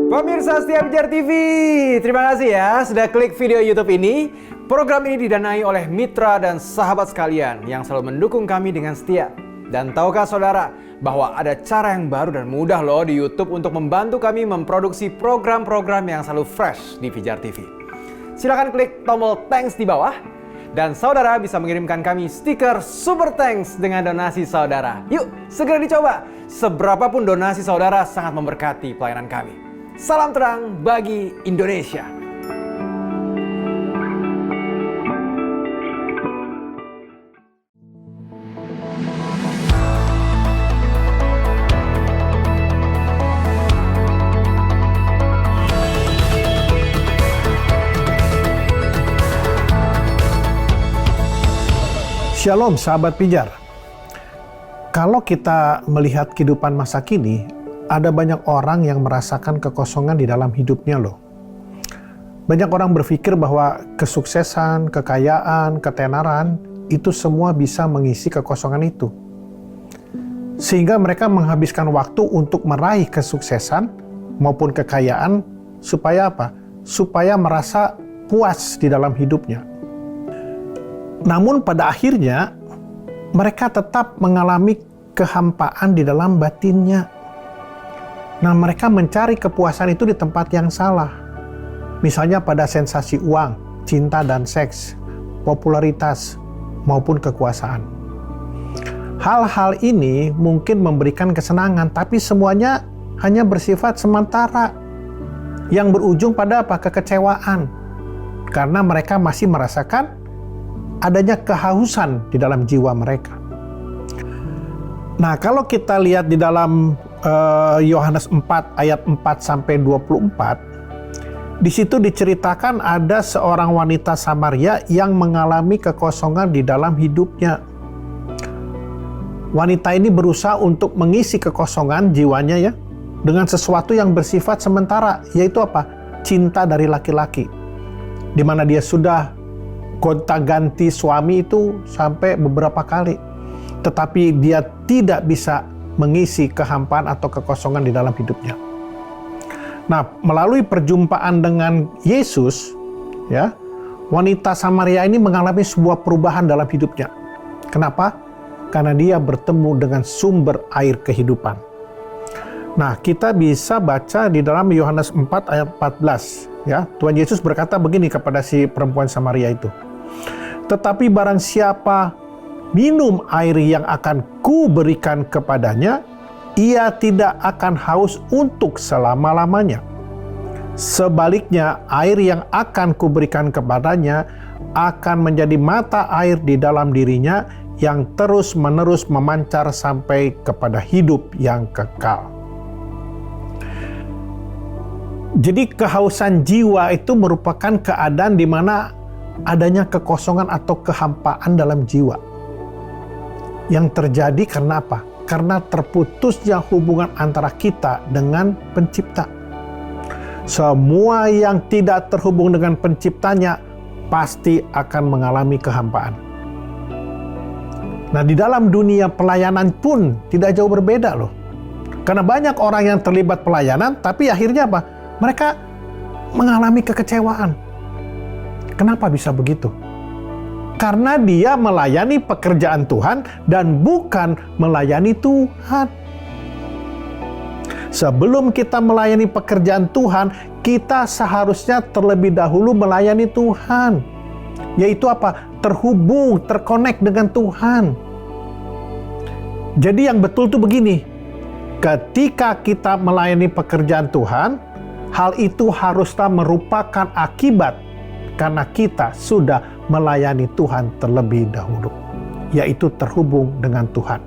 Pemirsa setia Pijar TV, terima kasih ya sudah klik video YouTube ini. Program ini didanai oleh mitra dan sahabat sekalian yang selalu mendukung kami dengan setia. Dan tahukah saudara bahwa ada cara yang baru dan mudah loh di YouTube untuk membantu kami memproduksi program-program yang selalu fresh di Pijar TV. Silakan klik tombol thanks di bawah dan saudara bisa mengirimkan kami stiker Super Thanks dengan donasi saudara. Yuk, segera dicoba. Seberapapun donasi saudara sangat memberkati pelayanan kami. Salam terang bagi Indonesia. Shalom sahabat Pijar. Kalau kita melihat kehidupan masa kini, ada banyak orang yang merasakan kekosongan di dalam hidupnya loh. Banyak orang berpikir bahwa kesuksesan, kekayaan, ketenaran, itu semua bisa mengisi kekosongan itu. Sehingga mereka menghabiskan waktu untuk meraih kesuksesan maupun kekayaan, supaya apa? Supaya merasa puas di dalam hidupnya. Namun pada akhirnya, mereka tetap mengalami kehampaan di dalam batinnya. Nah, mereka mencari kepuasan itu di tempat yang salah. Misalnya pada sensasi uang, cinta dan seks, popularitas, maupun kekuasaan. Hal-hal ini mungkin memberikan kesenangan, tapi semuanya hanya bersifat sementara. Yang berujung pada apa? Kekecewaan. Karena mereka masih merasakan adanya kehausan di dalam jiwa mereka. Nah, kalau kita lihat di dalam Yohanes 4 ayat 4 sampai 24, di situ diceritakan ada seorang wanita Samaria yang mengalami kekosongan di dalam hidupnya. Wanita ini berusaha untuk mengisi kekosongan jiwanya ya dengan sesuatu yang bersifat sementara, yaitu apa? Cinta dari laki-laki. Di mana dia sudah gonta-ganti suami itu sampai beberapa kali, tetapi dia tidak bisa mengisi kehampaan atau kekosongan di dalam hidupnya. Nah, melalui perjumpaan dengan Yesus, ya, wanita Samaria ini mengalami sebuah perubahan dalam hidupnya. Kenapa? Karena dia bertemu dengan sumber air kehidupan. Nah, kita bisa baca di dalam Yohanes 4 ayat 14, ya. Tuhan Yesus berkata begini kepada si perempuan Samaria itu. Tetapi barang siapa minum air yang akan kuberikan kepadanya, ia tidak akan haus untuk selama-lamanya. Sebaliknya, air yang akan kuberikan kepadanya akan menjadi mata air di dalam dirinya yang terus-menerus memancar sampai kepada hidup yang kekal. Jadi kehausan jiwa itu merupakan keadaan di mana adanya kekosongan atau kehampaan dalam jiwa. Yang terjadi karena apa? Karena terputusnya hubungan antara kita dengan pencipta. Semua yang tidak terhubung dengan penciptanya pasti akan mengalami kehampaan. Nah, di dalam dunia pelayanan pun tidak jauh berbeda loh. Karena banyak orang yang terlibat pelayanan, tapi akhirnya apa? Mereka mengalami kekecewaan. Kenapa bisa begitu? Karena dia melayani pekerjaan Tuhan dan bukan melayani Tuhan. Sebelum kita melayani pekerjaan Tuhan, kita seharusnya terlebih dahulu melayani Tuhan. Yaitu apa? Terhubung, terkonek dengan Tuhan. Jadi yang betul tuh begini. Ketika kita melayani pekerjaan Tuhan, hal itu haruslah merupakan akibat karena kita sudah melayani Tuhan terlebih dahulu, yaitu terhubung dengan Tuhan.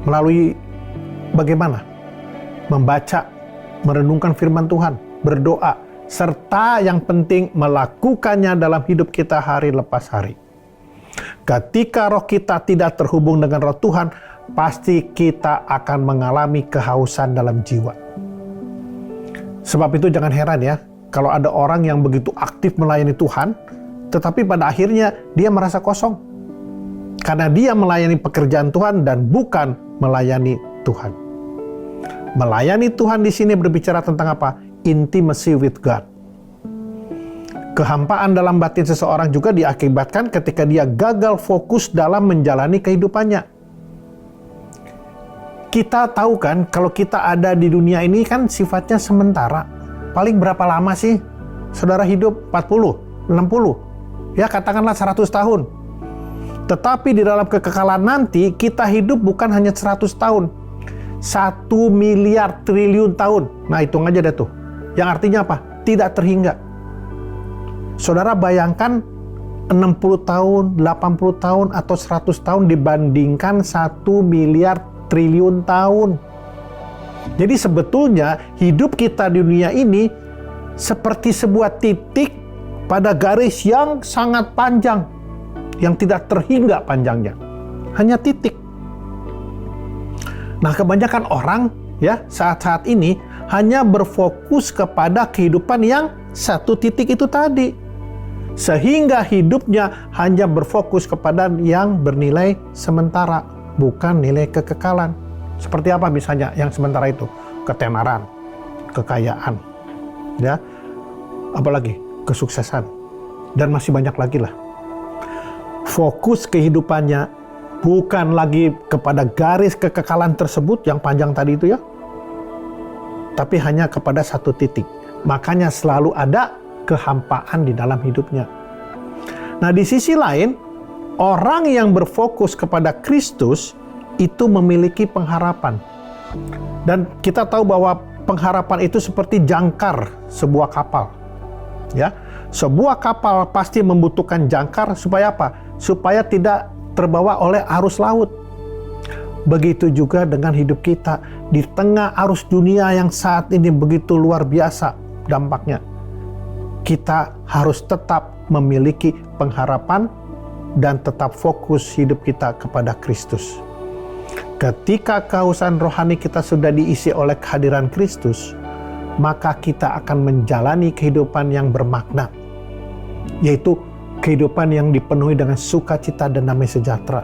Melalui bagaimana? Membaca, merenungkan firman Tuhan, berdoa, serta yang penting melakukannya dalam hidup kita hari lepas hari. Ketika roh kita tidak terhubung dengan roh Tuhan, pasti kita akan mengalami kehausan dalam jiwa. Sebab itu jangan heran ya, kalau ada orang yang begitu aktif melayani Tuhan, tetapi pada akhirnya dia merasa kosong. Karena dia melayani pekerjaan Tuhan dan bukan melayani Tuhan. Melayani Tuhan di sini berbicara tentang apa? intimacy with God. Kehampaan dalam batin seseorang juga diakibatkan ketika dia gagal fokus dalam menjalani kehidupannya. Kita tahu kan, kalau kita ada di dunia ini kan sifatnya sementara. Paling berapa lama sih saudara hidup? 40, 60, ya katakanlah 100 tahun. Tetapi di dalam kekekalan nanti, kita hidup bukan hanya 100 tahun. 1 miliar triliun tahun. Nah, hitung aja deh tuh. Yang artinya apa? Tidak terhingga. Saudara bayangkan 60 tahun, 80 tahun, atau 100 tahun dibandingkan 1 miliar triliun tahun. Jadi sebetulnya hidup kita di dunia ini seperti sebuah titik pada garis yang sangat panjang, yang tidak terhingga panjangnya. Hanya titik. Nah, kebanyakan orang ya saat-saat ini hanya berfokus kepada kehidupan yang satu titik itu tadi. Sehingga hidupnya hanya berfokus kepada yang bernilai sementara, bukan nilai kekekalan. Seperti apa misalnya yang sementara itu? Ketenaran, kekayaan, ya, apalagi kesuksesan, dan masih banyak lagi lah. Fokus kehidupannya bukan lagi kepada garis kekekalan tersebut yang panjang tadi itu ya, tapi hanya kepada satu titik. Makanya selalu ada kehampaan di dalam hidupnya. Nah, di sisi lain, orang yang berfokus kepada Kristus itu memiliki pengharapan. Dan kita tahu bahwa pengharapan itu seperti jangkar sebuah kapal. Ya, sebuah kapal pasti membutuhkan jangkar supaya apa? Supaya tidak terbawa oleh arus laut. Begitu juga dengan hidup kita di tengah arus dunia yang saat ini begitu luar biasa dampaknya. Kita harus tetap memiliki pengharapan dan tetap fokus hidup kita kepada Kristus. Ketika kehausan rohani kita sudah diisi oleh kehadiran Kristus, maka kita akan menjalani kehidupan yang bermakna, yaitu kehidupan yang dipenuhi dengan sukacita dan damai sejahtera.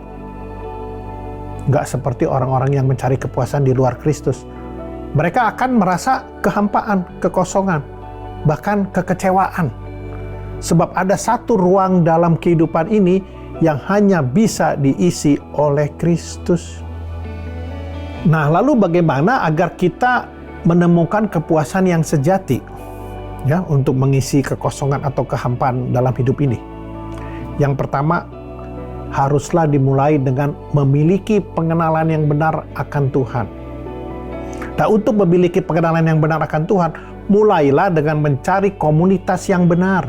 Nggak seperti orang-orang yang mencari kepuasan di luar Kristus. Mereka akan merasa kehampaan, kekosongan, bahkan kekecewaan. Sebab ada satu ruang dalam kehidupan ini yang hanya bisa diisi oleh Kristus. Nah, lalu bagaimana agar kita menemukan kepuasan yang sejati ya untuk mengisi kekosongan atau kehampaan dalam hidup ini? Yang pertama, haruslah dimulai dengan memiliki pengenalan yang benar akan Tuhan. Nah, untuk memiliki pengenalan yang benar akan Tuhan, mulailah dengan mencari komunitas yang benar.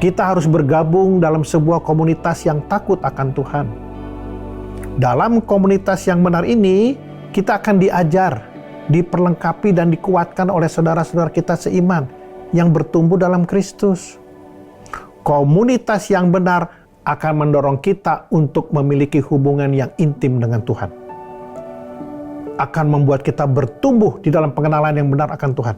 Kita harus bergabung dalam sebuah komunitas yang takut akan Tuhan. Dalam komunitas yang benar ini, kita akan diajar, diperlengkapi dan dikuatkan oleh saudara-saudara kita seiman yang bertumbuh dalam Kristus. Komunitas yang benar akan mendorong kita untuk memiliki hubungan yang intim dengan Tuhan. Akan membuat kita bertumbuh di dalam pengenalan yang benar akan Tuhan.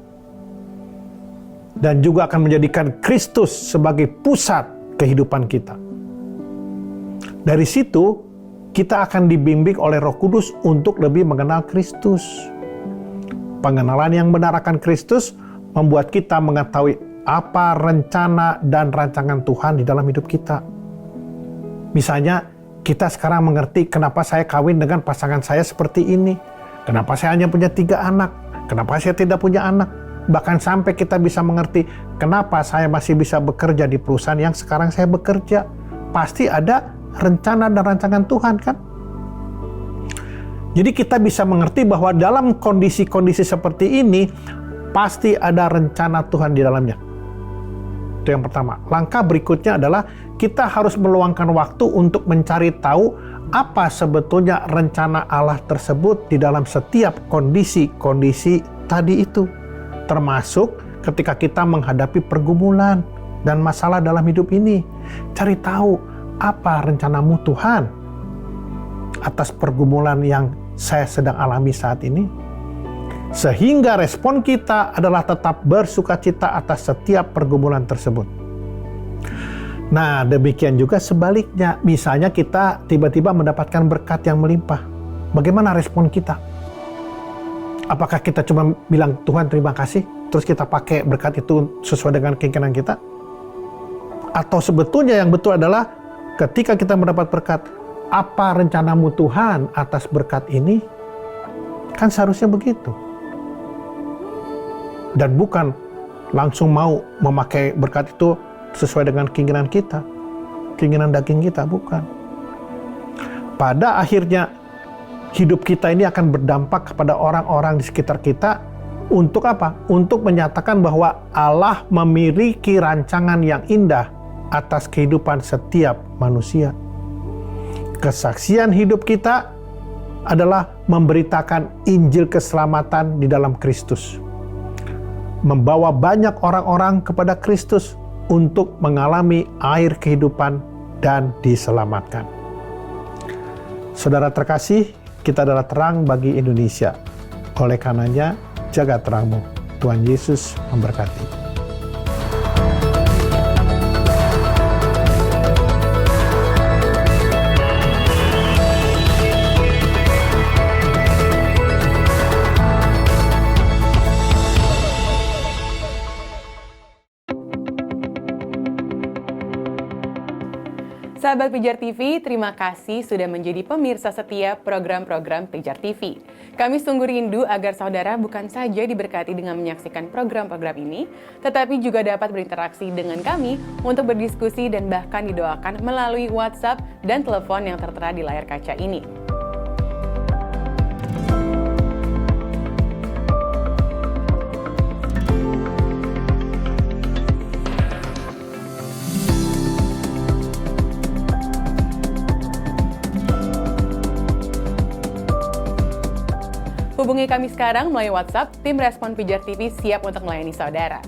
Dan juga akan menjadikan Kristus sebagai pusat kehidupan kita. Dari situ, kita akan dibimbing oleh Roh Kudus untuk lebih mengenal Kristus. Pengenalan yang benar akan Kristus membuat kita mengetahui apa rencana dan rancangan Tuhan di dalam hidup kita. Misalnya, kita sekarang mengerti kenapa saya kawin dengan pasangan saya seperti ini. Kenapa saya hanya punya 3 anak. Kenapa saya tidak punya anak. Bahkan sampai kita bisa mengerti kenapa saya masih bisa bekerja di perusahaan yang sekarang saya bekerja. Pasti ada rencana dan rancangan Tuhan kan? Jadi kita bisa mengerti bahwa dalam kondisi-kondisi seperti ini pasti ada rencana Tuhan di dalamnya. Itu yang pertama. Langkah berikutnya adalah kita harus meluangkan waktu untuk mencari tahu apa sebetulnya rencana Allah tersebut di dalam setiap kondisi-kondisi tadi itu. Termasuk ketika kita menghadapi pergumulan dan masalah dalam hidup ini. Cari tahu apa rencanamu Tuhan atas pergumulan yang saya sedang alami saat ini. Sehingga respon kita adalah tetap bersukacita atas setiap pergumulan tersebut. Nah, demikian juga sebaliknya. Misalnya kita tiba-tiba mendapatkan berkat yang melimpah. Bagaimana respon kita? Apakah kita cuma bilang Tuhan terima kasih, terus kita pakai berkat itu sesuai dengan keinginan kita? Atau sebetulnya yang betul adalah ketika kita mendapat berkat, apa rencanamu Tuhan atas berkat ini? Kan seharusnya begitu. Dan bukan langsung mau memakai berkat itu sesuai dengan keinginan kita, keinginan daging kita, bukan. Pada akhirnya, hidup kita ini akan berdampak kepada orang-orang di sekitar kita untuk apa? Untuk menyatakan bahwa Allah memiliki rancangan yang indah atas kehidupan setiap manusia. Kesaksian hidup kita adalah memberitakan Injil keselamatan di dalam Kristus. Membawa banyak orang-orang kepada Kristus untuk mengalami air kehidupan dan diselamatkan. Saudara terkasih, kita adalah terang bagi Indonesia. Oleh karenanya, jaga terangmu. Tuhan Yesus memberkati. Sahabat Pijar TV, terima kasih sudah menjadi pemirsa setia program-program Pijar TV. Kami sungguh rindu agar saudara bukan saja diberkati dengan menyaksikan program-program ini, tetapi juga dapat berinteraksi dengan kami untuk berdiskusi dan bahkan didoakan melalui WhatsApp dan telepon yang tertera di layar kaca ini. Hubungi kami sekarang melalui WhatsApp, tim Respon Pijar TV siap untuk melayani saudara.